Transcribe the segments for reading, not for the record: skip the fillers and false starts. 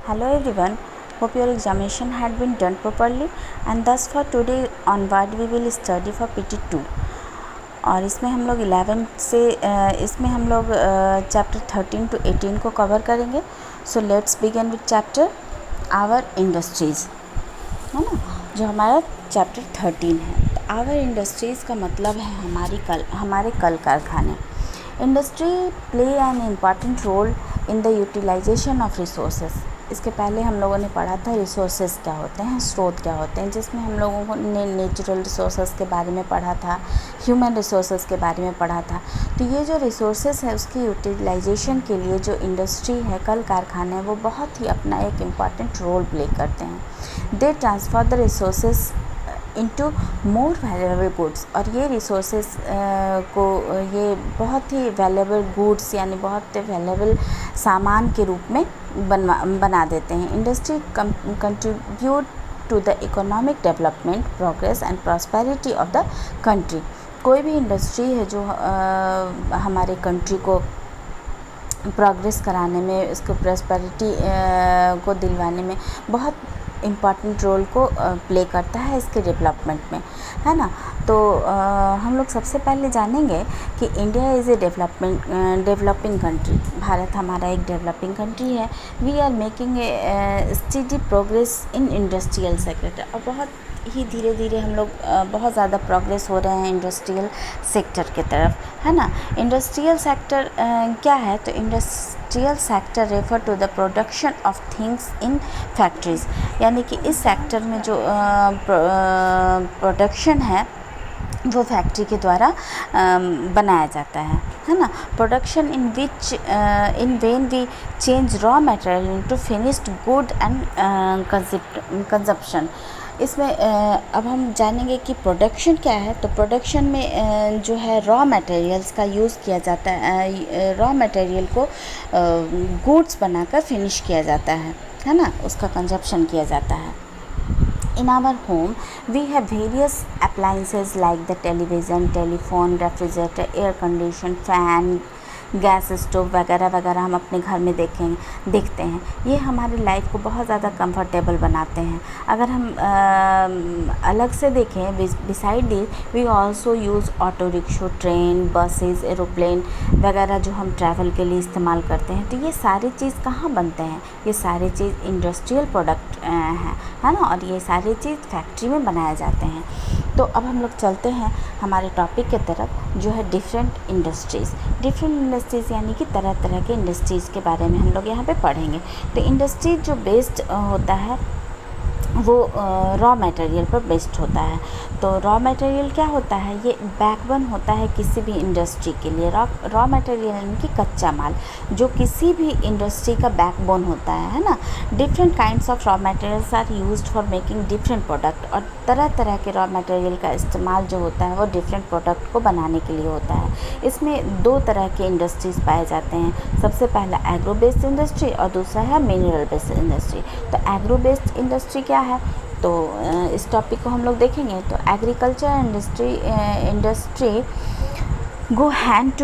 Hello everyone, hope your examination had been done properly and thus for today onward we will study for PT2 और इसमें हम लोग 11 से इसमें हम लोग चैप्टर 13 to 18 को कवर करेंगे. So let's begin with chapter our industries, है ना, जो हमारा चैप्टर 13 है. तो आवर इंडस्ट्रीज़ का मतलब है हमारे कल कारखाने. Industry play an important role in the utilisation of resources. इसके पहले हम लोगों ने पढ़ा था रिसोर्सेज क्या होते हैं, स्रोत क्या होते हैं, जिसमें हम लोगों ने नेचुरल रिसोर्सेज के बारे में पढ़ा था, ह्यूमन रिसोर्सेज के बारे में पढ़ा था. तो ये जो रिसोर्सेज है उसकी यूटिलाइजेशन के लिए जो इंडस्ट्री है, कल कारखाने हैं, वो बहुत ही अपना एक इम्पॉर्टेंट रोल प्ले करते हैं. They transfer the resources into more valuable goods. और ये रिसोर्सेज को ये बहुत ही वैल्यूएबल गुड्स यानी बहुत वैल्यूएबल सामान के रूप में बना देते हैं. Industry contribute to the economic development, progress and prosperity of the country. कोई भी इंडस्ट्री है जो हमारे कंट्री को प्रोग्रेस कराने में, उसको प्रॉस्पेरिटी को दिलवाने में बहुत इम्पॉर्टेंट रोल को प्ले करता है इसके डेवलपमेंट में, है ना. तो हम लोग सबसे पहले जानेंगे कि India is a developing country. Bharat हमारा एक डेवलपिंग कंट्री है. We are making a steady progress in industrial sector. और बहुत ही धीरे धीरे हम लोग बहुत ज़्यादा प्रोग्रेस हो रहे हैं इंडस्ट्रियल सेक्टर की तरफ, है ना. इंडस्ट्रियल सेक्टर क्या है? तो industrial sector refer to the production of things in factories. यानी कि इस सेक्टर में जो प्रोडक्शन है वो फैक्ट्री के द्वारा बनाया जाता है ना. Production in which in when we change raw material into finished good and consumption. इसमें अब हम जानेंगे कि प्रोडक्शन क्या है. तो प्रोडक्शन में जो है रॉ मटेरियल्स का यूज़ किया जाता है. रॉ मटेरियल को गुड्स बनाकर फिनिश किया जाता है ना, उसका कंजप्शन किया जाता है. In our home, we have various appliances like the television, telephone, refrigerator, air condition, fan, gas stove वगैरह वगैरह हम अपने घर में देखते हैं. ये हमारी लाइफ को बहुत ज़्यादा कंफर्टेबल बनाते हैं. अगर हम अलग से देखें, beside this we also use auto rickshaw, train, buses, aeroplane वगैरह जो हम ट्रैवल के लिए इस्तेमाल करते हैं. तो ये सारी चीज़ कहाँ बनते हैं? ये सारी चीज़ इंडस्ट्रियल प्रोडक्ट हैं, है ना. और ये सारी चीज़ फैक्ट्री में बनाए जाते हैं. तो अब हम लोग चलते हैं हमारे टॉपिक के तरफ, जो है डिफरेंट इंडस्ट्रीज़. डिफरेंट इंडस्ट्रीज़ यानी कि तरह तरह के इंडस्ट्रीज़ के बारे में हम लोग यहाँ पे पढ़ेंगे. तो इंडस्ट्री जो बेस्ड होता है वो रॉ मटेरियल पर बेस्ड होता है. तो रॉ मटेरियल क्या होता है? ये बैकबोन होता है किसी भी इंडस्ट्री के लिए. रॉ मटेरियल यानी कि कच्चा माल जो किसी भी इंडस्ट्री का बैकबोन होता है ना. Different kinds of raw materials are used for making different product. और तरह तरह के रॉ मटेरियल का इस्तेमाल जो होता है वो डिफरेंट प्रोडक्ट को बनाने के लिए होता है. इसमें दो तरह के इंडस्ट्रीज़ पाए जाते हैं. सबसे पहला एग्रो बेस्ड इंडस्ट्री और दूसरा है मिनरल बेस्ड इंडस्ट्री. तो एग्रो बेस्ड इंडस्ट्री क्या है? तो इस टॉपिक को हम लोग देखेंगे. तो agriculture industry go hand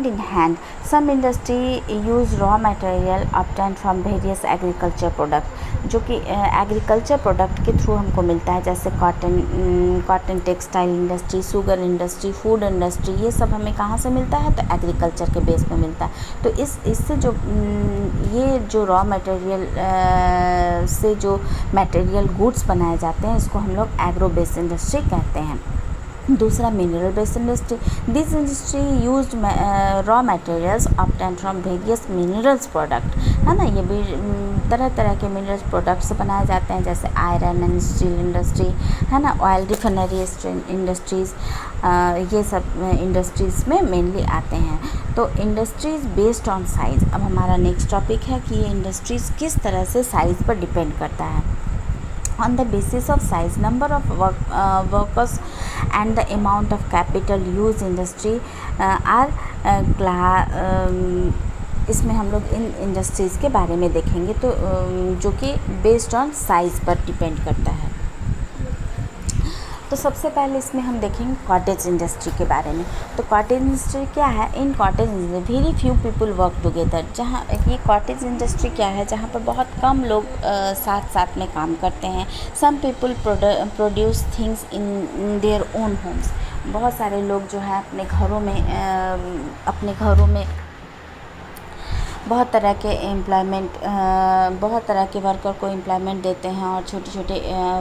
in hand. Some industry use raw material obtained from various agriculture product, जो कि एग्रीकल्चर प्रोडक्ट के थ्रू हमको मिलता है, जैसे cotton textile industry, sugar industry, food industry. ये सब हमें कहाँ से मिलता है? तो एग्रीकल्चर के बेस पे मिलता है. तो इससे जो ये जो रॉ मटेरियल से जो मटेरियल गुड्स बनाए जाते हैं, इसको हम लोग एग्रो बेस्ड इंडस्ट्री कहते हैं. दूसरा mineral based industry. This industry used raw materials obtain from various minerals product, है ना. ये भी तरह तरह के मिनरल्स प्रोडक्ट्स बनाए जाते हैं, जैसे आयरन एंड स्टील इंडस्ट्री, है ना, ऑयल रिफाइनरी इंडस्ट्रीज़. ये सब इंडस्ट्रीज़ में मेनली आते हैं. तो इंडस्ट्रीज़ बेस्ड ऑन साइज़. अब हमारा नेक्स्ट टॉपिक है कि ये इंडस्ट्रीज़ किस तरह से साइज़ पर डिपेंड करता है. On the basis of size, number of workers and the amount of capital used industry are इसमें हम लोग इन इंडस्ट्रीज़ के बारे में देखेंगे. तो जो कि बेस्ड ऑन साइज़ पर डिपेंड करता है. तो सबसे पहले इसमें हम देखेंगे कॉटेज इंडस्ट्री के बारे में। तो कॉटेज इंडस्ट्री क्या है? In cottage industry very few people work together. जहाँ ये कॉटेज इंडस्ट्री क्या है? जहाँ पर बहुत कम लोग साथ साथ में काम करते हैं। Some people produce things in their own homes. बहुत सारे लोग जो है अपने घरों में बहुत तरह के वर्कर को एम्प्लॉयमेंट देते हैं और छोटे छोटे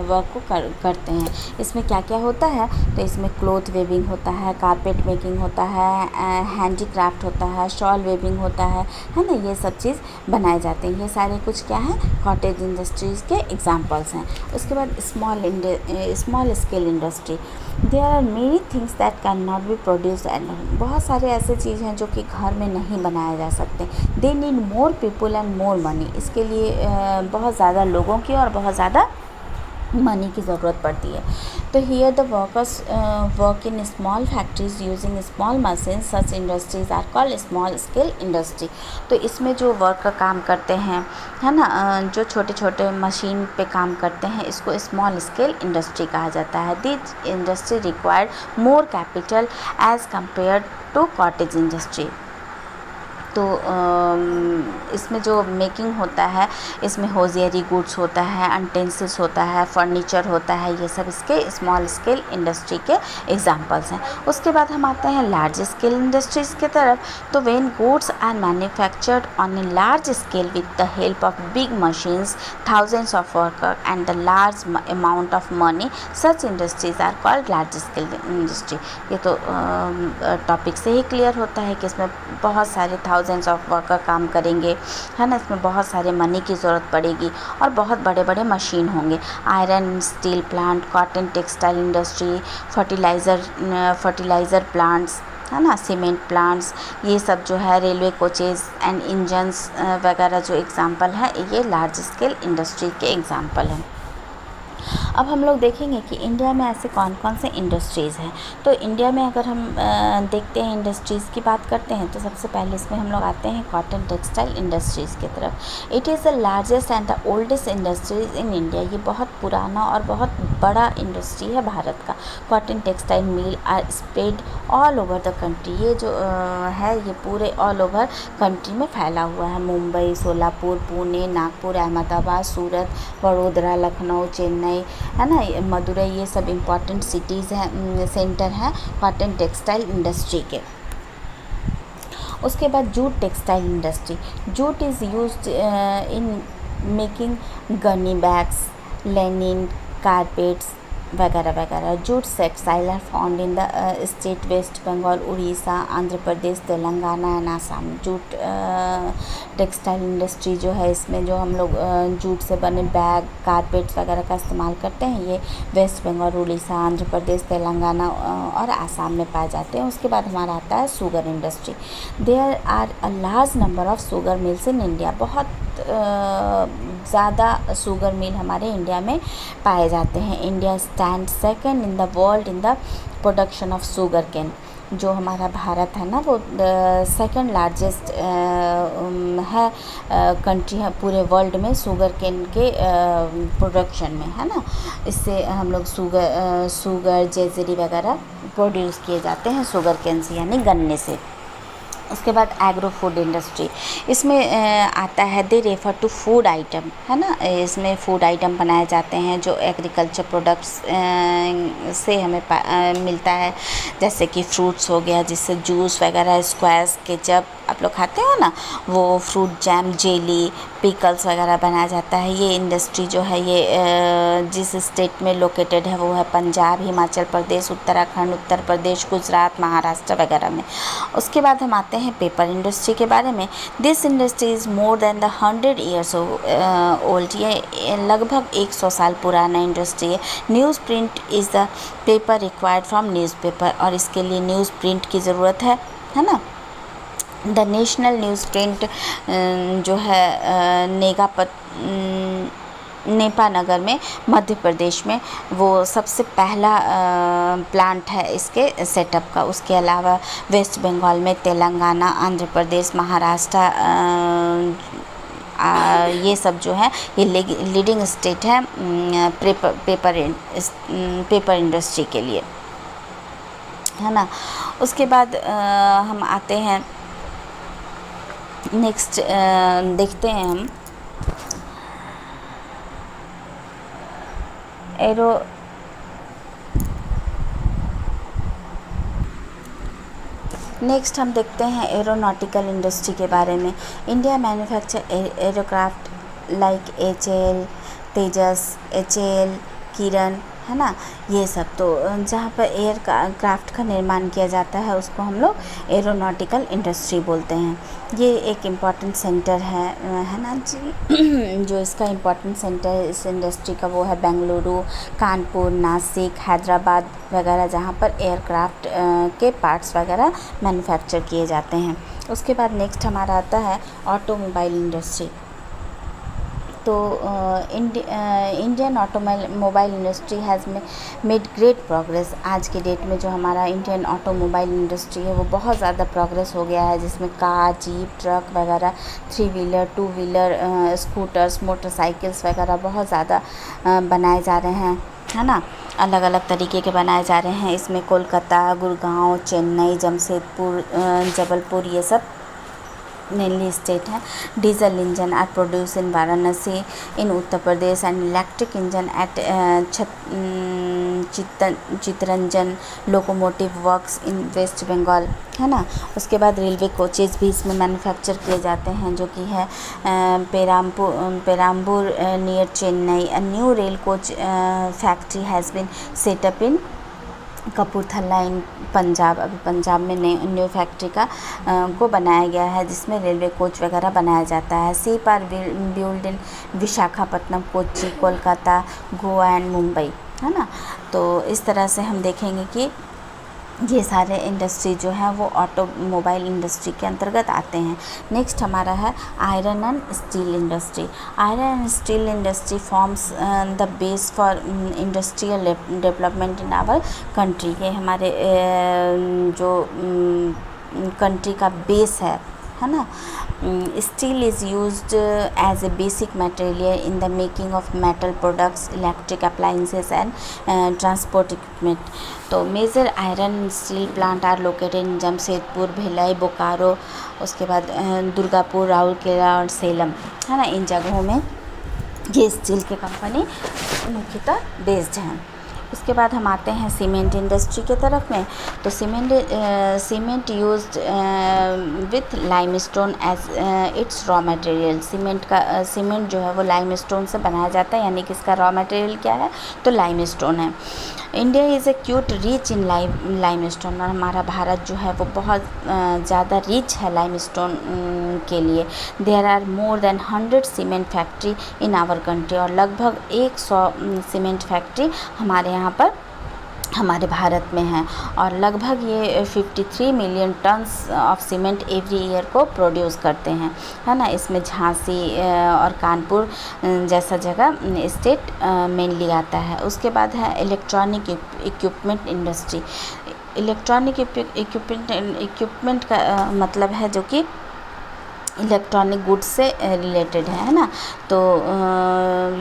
वर्क को करते हैं। इसमें क्या क्या होता है? तो इसमें क्लॉथ वेविंग होता है, कारपेट मेकिंग होता है, हैंडीक्राफ्ट होता है, शॉल वेविंग होता है ना, ये सब चीज़ बनाए जाते हैं। ये सारे कुछ क्या है? कॉटेज इंडस्ट्रीज़ के एग्जांपल्स हैं। उसके बाद small scale industry. There are many things that can not be produce at home. बहुत सारे ऐसे चीज़ हैं जो कि घर में नहीं बनाए जा सकते। They need more people and more money. इसके लिए बहुत ज़्यादा लोगों की और बहुत ज़्यादा मनी की ज़रूरत पड़ती है। तो here the workers work in small factories using small machine. Such industries are called small scale industry. तो इसमें जो वर्कर काम करते हैं, है ना, जो छोटे छोटे मशीन पे काम करते हैं, इसको स्मॉल स्केल इंडस्ट्री कहा जाता है। This industry required more capital as compare to cottage industry. तो इसमें जो मेकिंग होता है, इसमें होजियरी गुड्स होता है, अटेंसिल्स होता है, फर्नीचर होता है, ये सब इसके स्मॉल स्केल इंडस्ट्री के एग्जांपल्स हैं। उसके बाद हम आते हैं लार्ज स्केल इंडस्ट्रीज़ की तरफ। तो when goods are manufactured on a large scale with the help of big machines, thousands of worker and the large amount of money, such industries are called large scale industry. ये तो topic से ही clear होता है कि इसमें बहुत सारे thousands of worker काम करेंगे, है ना, इसमें बहुत सारे मनी की ज़रूरत पड़ेगी और बहुत बड़े बड़े मशीन होंगे। Iron steel plant, cotton textile industry, fertiliser plants, है ना, सीमेंट प्लांट्स, ये सब जो है, रेलवे कोचेज़ एंड इंजन्स वगैरह जो एग्ज़ाम्पल है, ये लार्ज स्केल इंडस्ट्री के एग्ज़ाम्पल हैं। अब हम लोग देखेंगे कि इंडिया में ऐसे कौन कौन से इंडस्ट्रीज़ हैं। तो इंडिया में अगर हम देखते हैं, इंडस्ट्रीज़ की बात करते हैं, तो सबसे पहले इसमें हम लोग आते हैं कॉटन टेक्सटाइल इंडस्ट्रीज़ की तरफ। It is the largest and the oldest industries in India. ये बहुत पुराना और बहुत बड़ा इंडस्ट्री है भारत का। Cotton textile mill are spread all over the country. ये जो है, ये पूरे ऑल ओवर कंट्री में फैला हुआ है। मुंबई, सोलापुर, पुणे, नागपुर, अहमदाबाद, सूरत, वडोदरा, लखनऊ, चेन्नई, है ना, मदुरई, ये सब इम्पॉर्टेंट सिटीज़ हैं, सेंटर हैं कॉटन टेक्सटाइल इंडस्ट्री के। उसके बाद jute textile industry. Jute is used in making gunny bags, linen, carpets वगैरह वगैरह। Jute textile are found in the state West Bengal, Orissa, Andhra Pradesh, Telangana and Assam. Jute textile industry जो है, इसमें जो हम लोग जूट से बने बैग, कारपेट्स वगैरह का इस्तेमाल करते हैं, ये वेस्ट बंगाल, उड़ीसा, आंध्र प्रदेश, तेलंगाना और आसाम में पाए जाते हैं। उसके बाद हमारा आता है sugar industry. There are a large number of sugar mills in India. बहुत ज़्यादा शुगर मिल हमारे इंडिया में पाए जाते हैं। India stand second in the world in the production of sugar cane. जो हमारा भारत है ना, वो सेकंड लार्जेस्ट है कंट्री है पूरे वर्ल्ड में शुगर केन के प्रोडक्शन में, है ना। इससे हम लोग शुगर जैजरी वगैरह प्रोड्यूस किए जाते हैं शुगर केन से, यानी गन्ने से। उसके बाद एग्रो फूड इंडस्ट्री, इसमें आता है they refer to food item, है ना। इसमें फूड आइटम बनाए जाते हैं जो एग्रीकल्चर प्रोडक्ट्स से हमें मिलता है, जैसे कि फ्रूट्स हो गया, जिससे जूस वगैरह, स्क्वैश, केचप आप लोग खाते हो ना, वो फ्रूट जैम, जेली, पिकल्स वगैरह बनाया जाता है। ये इंडस्ट्री जो है, ये जिस स्टेट में लोकेटेड है वो है पंजाब, हिमाचल प्रदेश, उत्तराखंड, उत्तर प्रदेश, गुजरात, महाराष्ट्र वगैरह में। उसके बाद हम आते हैं पेपर इंडस्ट्री के बारे में। This industry is more than the 100 years old. ये लगभग 100 साल पुराना इंडस्ट्री है। News print is the paper required from newspaper, और इसके लिए न्यूज़ प्रिंट की ज़रूरत है ना। द नेशनल न्यूज़ प्रिंट जो है नेपानगर में, मध्य प्रदेश में, वो सबसे पहला प्लांट है इसके सेटअप का। उसके अलावा वेस्ट बंगाल में, तेलंगाना, आंध्र प्रदेश, महाराष्ट्र ये सब जो है ये लीडिंग स्टेट है पेपर इंडस्ट्री के लिए, है ना। उसके बाद हम आते हैं नेक्स्ट, देखते हैं हम नेक्स्ट हम देखते हैं एरोनॉटिकल इंडस्ट्री के बारे में। इंडिया मैन्युफैक्चर एरोक्राफ्ट लाइक HAL, तेजस, HAL, किरण, है ना, ये सब। तो जहाँ पर एयर क्राफ्ट का निर्माण किया जाता है उसको हम लोग एरोनॉटिकल इंडस्ट्री बोलते हैं। ये एक इम्पॉर्टेंट सेंटर है ना जी। जो इसका इम्पॉर्टेंट सेंटर है इस इंडस्ट्री का वो है बेंगलुरु, कानपुर, नासिक, हैदराबाद वगैरह, जहाँ पर एयरक्राफ्ट के पार्ट्स वगैरह मैन्युफैक्चर किए जाते हैं। उसके बाद नेक्स्ट हमारा आता है ऑटोमोबाइल इंडस्ट्री। तो Indian automobile industry has made great progress. आज के डेट में जो हमारा इंडियन ऑटोमोबाइल इंडस्ट्री है वो बहुत ज़्यादा प्रोग्रेस हो गया है, जिसमें कार, जीप, ट्रक वगैरह, 3 व्हीलर, 2 व्हीलर, स्कूटर्स, मोटरसाइकिल्स वगैरह बहुत ज़्यादा बनाए जा रहे हैं, है ना। अलग अलग तरीके के बनाए जा रहे हैं। इसमें कोलकाता, गुड़गांव, चेन्नई, जमशेदपुर, जबलपुर, ये सब मेनली स्टेट है। Diesel engine are produce in Varanasi in Uttar Pradesh and electric engine at Chittaranjan locomotive works in West Bengal, है ना। उसके बाद रेलवे कोचेज़ भी इसमें मैन्युफैक्चर किए जाते हैं, जो कि है Perambur near Chennai. A new rail coach factory has been set up in Kapurthala in Punjab. अभी पंजाब में न्यू फैक्ट्री को बनाया गया है, जिसमें रेलवे कोच वगैरह बनाया जाता है। Ship are build in Visakhapatnam, Kochi, Kolkata, Goa and Mumbai, है ना। तो इस तरह से हम देखेंगे कि ये सारे इंडस्ट्री जो है वो ऑटोमोबाइल इंडस्ट्री के अंतर्गत आते हैं। नेक्स्ट हमारा है iron and steel industry. Iron and steel industry forms the base for industrial development in our country. ये हमारे जो कंट्री का बेस है ना। Steel is used as a basic material in the making of metal products, electric appliances and transport equipment. तो major iron steel plant are located in Jamshedpur, Bhilai, Bokaro, उसके बाद दुर्गापुर, राउरकेला और सेलम, है ना। इन जगहों में ये स्टील के कंपनी मुख्यतः बेस्ड हैं। उसके बाद हम आते हैं सीमेंट इंडस्ट्री के तरफ में। तो cement used with limestone as its raw material. Cement जो है वो लाइमस्टोन से बनाया जाता है, यानी कि इसका रॉ मटेरियल क्या है तो लाइमस्टोन है। India is A cute rich in limestone, और हमारा भारत जो है वो बहुत ज़्यादा रिच है लाइमस्टोन के लिए। There are more than 100 cement factory in our country, और लगभग 100 सीमेंट फैक्ट्री हमारे यहाँ पर हमारे भारत में है। और लगभग ये 53 million tons of cement every year को प्रोड्यूस करते हैं, है ना। इसमें झांसी और कानपुर जैसा जगह स्टेट मेनली आता है। उसके बाद है electronic equipment industry. Electronic equipment का मतलब है जो कि इलेक्ट्रॉनिक गुड्स से रिलेटेड है ना। तो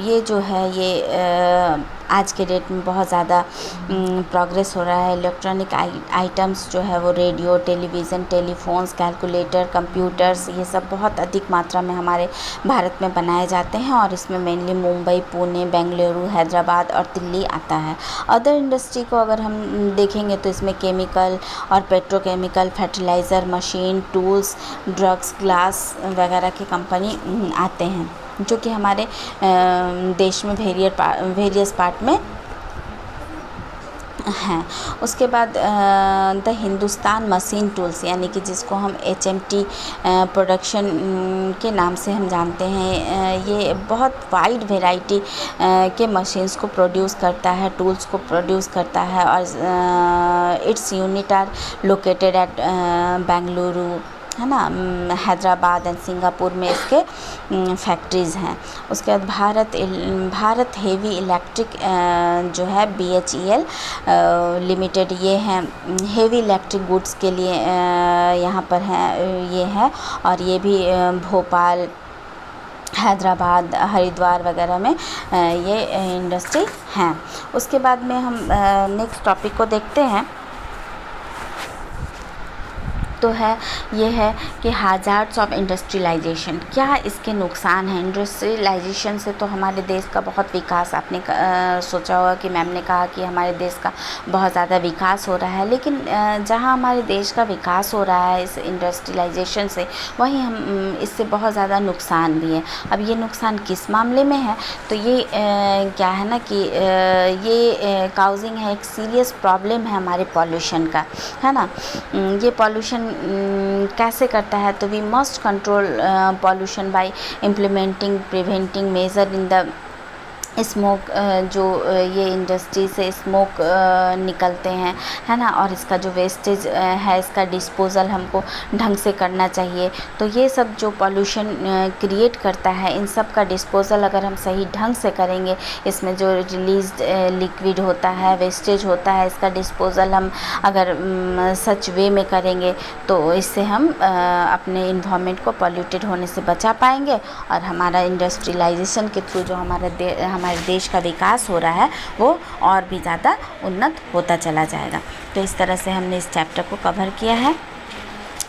ये जो है ये आज के डेट में बहुत ज़्यादा प्रोग्रेस हो रहा है। इलेक्ट्रॉनिक आइटम्स जो है वो radio, television, telephones, calculator, computers, ये सब बहुत अधिक मात्रा में हमारे भारत में बनाए जाते हैं, और इसमें मेनली मुंबई, पुणे, बेंगलुरु, हैदराबाद और दिल्ली आता है। अदर इंडस्ट्री को अगर हम देखेंगे तो इसमें केमिकल और petrochemical, fertiliser, machine, tools, drugs, glass वगैरह के कंपनी आते हैं, जो कि हमारे देश में वेरियस पार्ट में हैं। उसके बाद द हिंदुस्तान मशीन टूल्स, यानी कि जिसको हम HMT प्रोडक्शन के नाम से हम जानते हैं, ये बहुत वाइड वैरायटी के मशीन्स को प्रोड्यूस करता है, टूल्स को प्रोड्यूस करता है, और its unit are located at Bengaluru, है ना, हैदराबाद एंड सिंगापुर में इसके फैक्ट्रीज़ हैं। उसके बाद भारत हेवी इलेक्ट्रिक जो है BHEL लिमिटेड, ये हैं हेवी इलेक्ट्रिक गुड्स के लिए यहाँ पर हैं, ये है। और ये भी भोपाल, हैदराबाद, हरिद्वार वगैरह में ये इंडस्ट्री हैं। उसके बाद में हम नेक्स्ट टॉपिक को देखते हैं, तो ये है कि हाजार्ड्स ऑफ इंडस्ट्रियलाइजेशन, क्या इसके नुकसान हैं। इंडस्ट्रियलाइजेशन से तो हमारे देश का बहुत विकास, आपने सोचा होगा कि मैम ने कहा कि हमारे देश का बहुत ज़्यादा विकास हो रहा है, लेकिन जहाँ हमारे देश का विकास हो रहा है इस इंडस्ट्रियलाइजेशन से, वहीं हम इससे बहुत ज़्यादा नुकसान भी है। अब ये नुकसान किस मामले में है, तो ये क्या है ना कि ये काउजिंग है, एक सीरियस प्रॉब्लम है हमारे पॉल्यूशन का, है ना। ये पॉल्यूशन कैसे करता है, तो we must control pollution by implementing preventing major in the smoke, जो ये इंडस्ट्री से स्मोक निकलते हैं, है ना, और इसका जो वेस्टेज है इसका डिस्पोज़ल हमको ढंग से करना चाहिए। तो ये सब जो पॉल्यूशन क्रिएट करता है, इन सब का डिस्पोज़ल अगर हम सही ढंग से करेंगे, इसमें जो रिलीज़ लिक्विड होता है, वेस्टेज होता है, इसका डिस्पोज़ल हम अगर सच वे में करेंगे, तो इससे हम अपने इन्वायरमेंट को पॉल्यूटेड होने से बचा पाएंगे, और हमारा इंडस्ट्रियलाइजेशन के थ्रू जो हमारे देश का विकास हो रहा है वो और भी ज़्यादा उन्नत होता चला जाएगा। तो इस तरह से हमने इस चैप्टर को कवर किया है,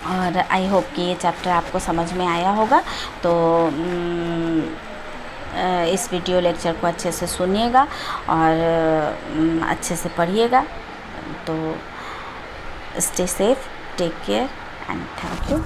और आई होप कि ये चैप्टर आपको समझ में आया होगा। तो इस वीडियो लेक्चर को अच्छे से सुनिएगा और अच्छे से पढ़िएगा। तो stay safe, take care and thank you.